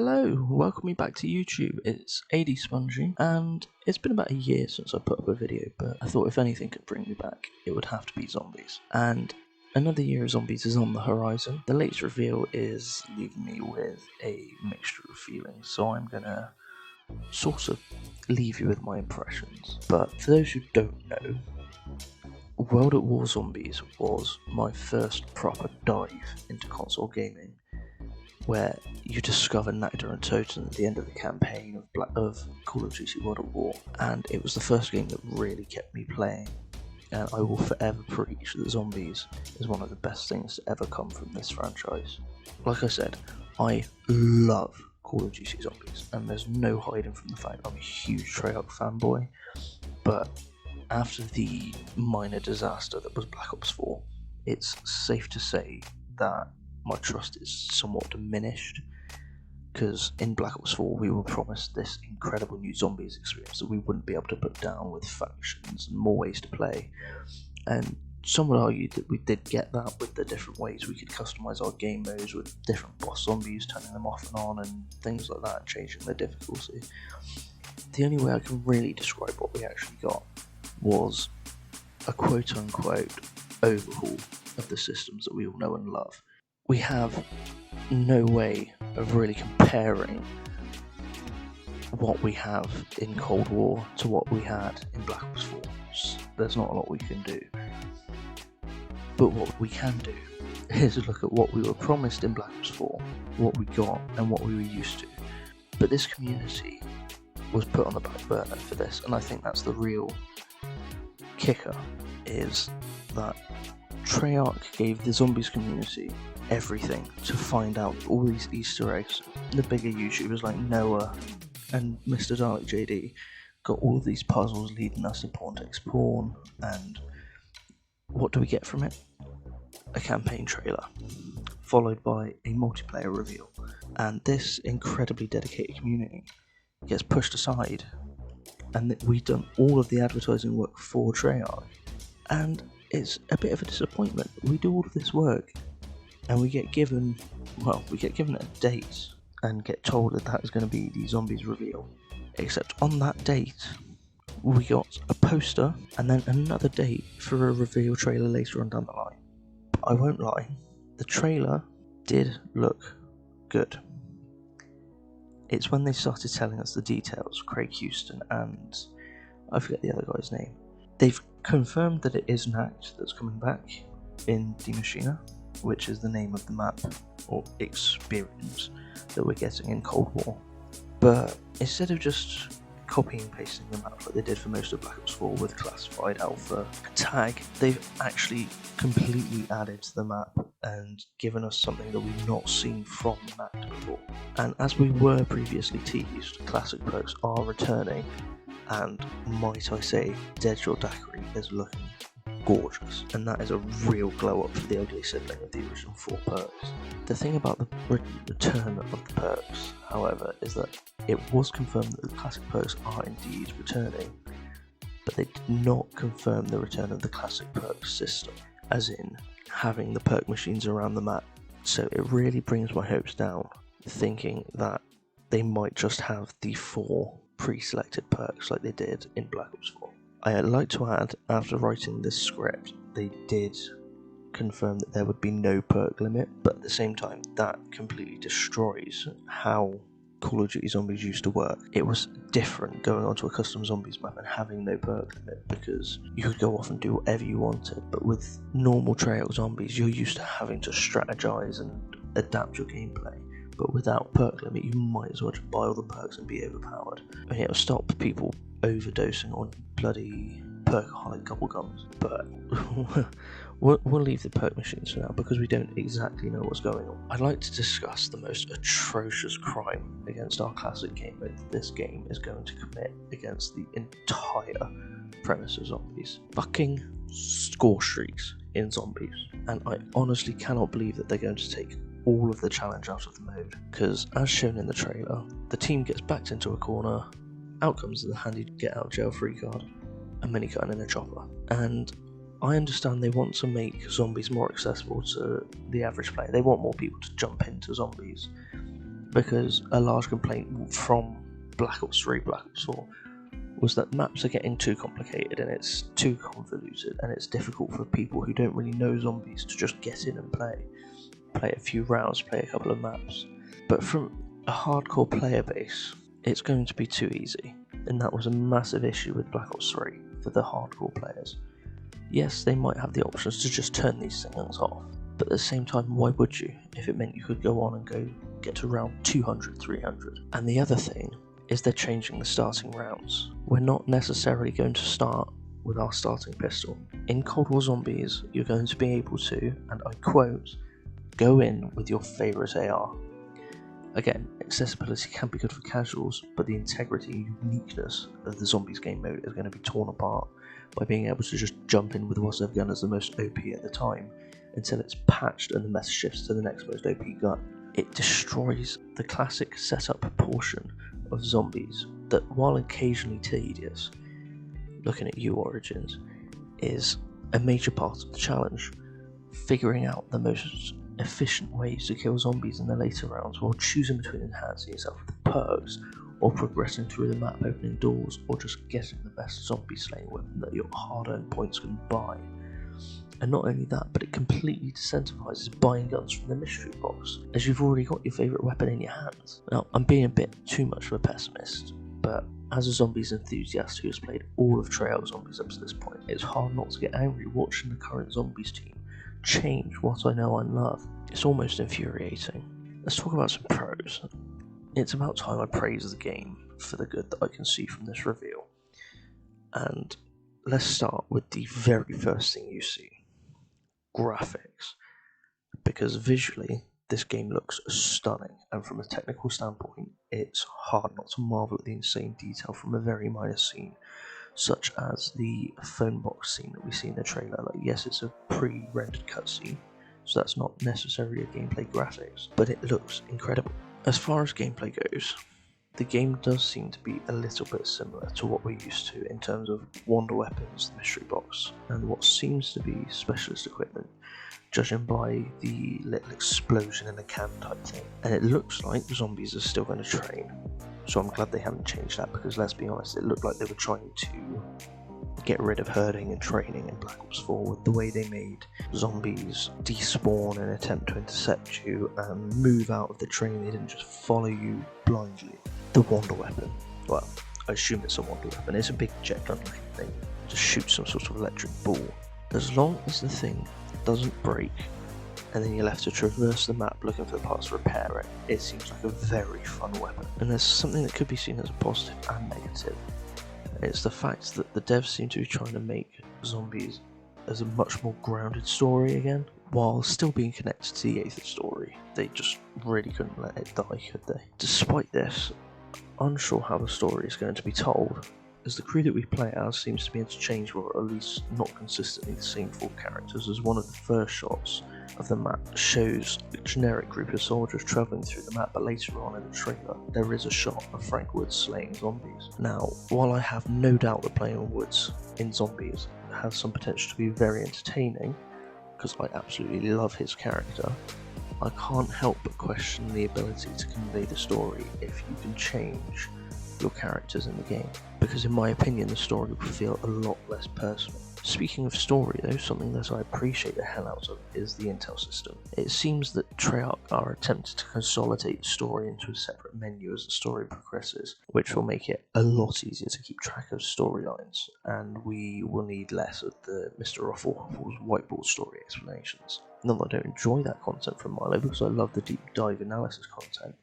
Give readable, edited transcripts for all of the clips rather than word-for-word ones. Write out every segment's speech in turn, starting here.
Hello, welcome me back to YouTube. It's AD Spongy, and it's been about a year since I put up a video, but I thought if anything could bring me back, it would have to be zombies. And another year of zombies is on the horizon. The latest reveal is leaving me with a mixture of feelings, so I'm gonna sort of leave you with my impressions. But for those who don't know, World at War Zombies was my first proper dive into console gaming, where you discover Nectar and Totem at the end of the campaign of Call of Duty World at War, and it was the first game that really kept me playing, and I will forever preach that Zombies is one of the best things to ever come from this franchise. Like I said, I love Call of Duty Zombies, and there's no hiding from the fact I'm a huge Treyarch fanboy, but after the minor disaster that was Black Ops 4, it's safe to say that my trust is somewhat diminished, because in Black Ops 4 we were promised this incredible new zombies experience that we wouldn't be able to put down with factions and more ways to play, and some would argue that we did get that with the different ways we could customise our game modes with different boss zombies, turning them off and on and things like that, changing their difficulty. The only way I can really describe what we actually got was a quote-unquote overhaul of the systems that we all know and love. We have no way of really comparing what we have in Cold War to what we had in Black Ops 4. There's not a lot we can do. But what we can do is look at what we were promised in Black Ops 4, what we got, and what we were used to. But this community was put on the back burner for this, and I think that's the real kicker, is that Treyarch gave the Zombies community everything to find out all these Easter eggs. The bigger YouTubers like Noah and Mr. Dalek JD got all of these puzzles leading us to Pawn Takes Pawn, and what do we get from it? A campaign trailer, followed by a multiplayer reveal, and this incredibly dedicated community gets pushed aside, and we've done all of the advertising work for Treyarch, and it's a bit of a disappointment. We do all of this work and we get given a date and get told that that is going to be the Zombies reveal, except on that date we got a poster and then another date for a reveal trailer later on down the line. But I won't lie, the trailer did look good. It's when they started telling us the details, Craig Houston and I forget the other guy's name. They've confirmed that it is an act that's coming back in Die Machina, which is the name of the map or experience that we're getting in Cold War. But instead of just copying and pasting the map like they did for most of Black Ops 4 with classified alpha tag, they've actually completely added to the map and given us something that we've not seen from the map before. And as we were previously teased, classic perks are returning, and might I say, Deadshot Daiquiri is looking gorgeous, and that is a real glow up for the ugly sibling of the original 4 perks. The thing about the return of the perks, however, is that it was confirmed that the classic perks are indeed returning, but they did not confirm the return of the classic perks system, as in having the perk machines around the map. So it really brings my hopes down, thinking that they might just have the 4 pre-selected perks like they did in Black Ops 4. I'd like to add, after writing this script, they did confirm that there would be no perk limit, but at the same time, that completely destroys how Call of Duty Zombies used to work. It was different going onto a custom Zombies map and having no perk limit, because you could go off and do whatever you wanted, but with normal Treyarch Zombies, you're used to having to strategize and adapt your gameplay. But without perk limit, you might as well just buy all the perks and be overpowered. And it'll stop people overdosing on bloody perkaholic gobblegums. But we'll leave the perk machines for now, because we don't exactly know what's going on. I'd like to discuss the most atrocious crime against our classic game mode that this game is going to commit against the entire premise of Zombies. Fucking score streaks in Zombies. And I honestly cannot believe that they're going to take all of the challenge out of the mode, because as shown in the trailer, the team gets backed into a corner, out comes the handy get out jail free card, a minigun in a chopper. And I understand they want to make Zombies more accessible to the average player. They want more people to jump into Zombies, because a large complaint from Black Ops 3, Black Ops 4 was that maps are getting too complicated and it's too convoluted, and it's difficult for people who don't really know zombies to just get in and play a few rounds, play a couple of maps. But from a hardcore player base, it's going to be too easy, and that was a massive issue with Black Ops 3 for the hardcore players. Yes, they might have the options to just turn these things off, but at the same time, why would you if it meant you could go on and go get to round 200, 300? And the other thing is they're changing the starting rounds. We're not necessarily going to start with our starting pistol. In Cold War Zombies, you're going to be able to, and I quote, go in with your favourite AR. Again, accessibility can be good for casuals, but the integrity and uniqueness of the Zombies game mode is going to be torn apart by being able to just jump in with whatever gun is the most OP at the time until it's patched and the meta shifts to the next most OP gun. It destroys the classic setup portion of Zombies that, while occasionally tedious, looking at you Origins, is a major part of the challenge. Figuring out the most efficient ways to kill zombies in the later rounds while choosing between enhancing yourself with perks, or progressing through the map opening doors, or just getting the best zombie slaying weapon that your hard-earned points can buy. And not only that, but it completely decentralizes buying guns from the mystery box, as you've already got your favourite weapon in your hands. Now, I'm being a bit too much of a pessimist, but as a zombies enthusiast who has played all of Treyarch Zombies up to this point, it's hard not to get angry watching the current zombies team change what I know and love. It's almost infuriating. Let's talk about some pros. It's about time I praise the game for the good that I can see from this reveal. And let's start with the very first thing you see. Graphics. Because visually, this game looks stunning, and from a technical standpoint, it's hard not to marvel at the insane detail from a very minor scene, such as the phone box scene that we see in the trailer. Like, yes, it's a pre-rendered cutscene, so that's not necessarily a gameplay graphics, but it looks incredible. As far as gameplay goes, the game does seem to be a little bit similar to what we're used to in terms of wonder weapons, the mystery box, and what seems to be specialist equipment, judging by the little explosion in a can type thing. And it looks like zombies are still going to train, so I'm glad they haven't changed that, because let's be honest, it looked like they were trying to get rid of herding and training in Black Ops 4 with the way they made zombies despawn and attempt to intercept you and move out of the train. They didn't just follow you blindly. The wonder weapon, well, I assume it's a wonder weapon. It's a big jet gun looking thing. Just shoot some sort of electric ball. As long as the thing doesn't break and then you're left to traverse the map looking for the parts to repair it, it seems like a very fun weapon. And there's something that could be seen as a positive and negative. It's the fact that the devs seem to be trying to make zombies as a much more grounded story again, while still being connected to the 8th story. They just really couldn't let it die, could they? Despite this, unsure how the story is going to be told, as the crew that we play as seems to be interchangeable, or at least not consistently the same 4 characters, as one of the first shots of the map shows a generic group of soldiers travelling through the map, but later on in the trailer there is a shot of Frank Woods slaying zombies. Now, while I have no doubt that playing Woods in Zombies has some potential to be very entertaining, because I absolutely love his character, I can't help but question the ability to convey the story if you can change your characters in the game, because in my opinion the story would feel a lot less personal. Speaking of story though, something that I appreciate the hell out of is the intel system. It seems that Treyarch are attempting to consolidate the story into a separate menu as the story progresses, which will make it a lot easier to keep track of storylines, and we will need less of the Mr. Ruffle's whiteboard story explanations. Not that I don't enjoy that content from Milo, because I love the deep dive analysis content,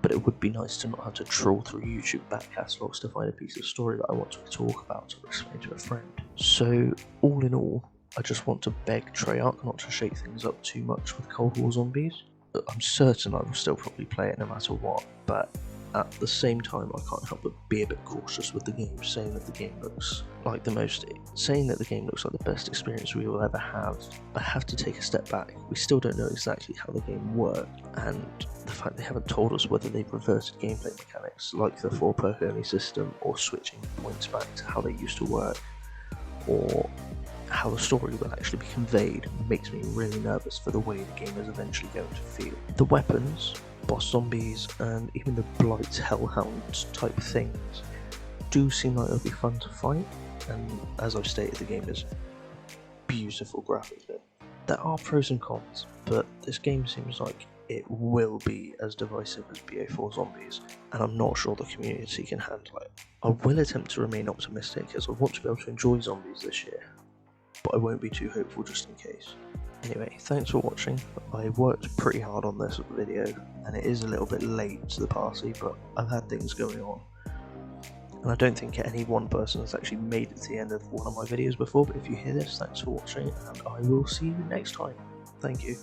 but it would be nice to not have to troll through YouTube back catalogues to find a piece of story that I want to talk about or explain to a friend. So, all in all, I just want to beg Treyarch not to shake things up too much with Cold War Zombies. I'm certain I will still probably play it no matter what, but at the same time I can't help but be a bit cautious with the game, saying that the game looks like the best experience we will ever have. I have to take a step back. We still don't know exactly how the game worked, and the fact they haven't told us whether they've reverted gameplay mechanics like the 4 perk only system, or switching points back to how they used to work, or how the story will actually be conveyed, makes me really nervous for the way the game is eventually going to feel. The weapons, boss zombies and even the Blight Hellhound type things do seem like it'll be fun to fight, and as I've stated, the game is beautiful graphically. There are pros and cons, but this game seems like it will be as divisive as BO4 Zombies, and I'm not sure the community can handle it. I will attempt to remain optimistic as I want to be able to enjoy zombies this year, but I won't be too hopeful just in case. Anyway, thanks for watching. I worked pretty hard on this video, and it is a little bit late to the party, but I've had things going on. And I don't think any one person has actually made it to the end of one of my videos before, but if you hear this, thanks for watching, and I will see you next time. Thank you.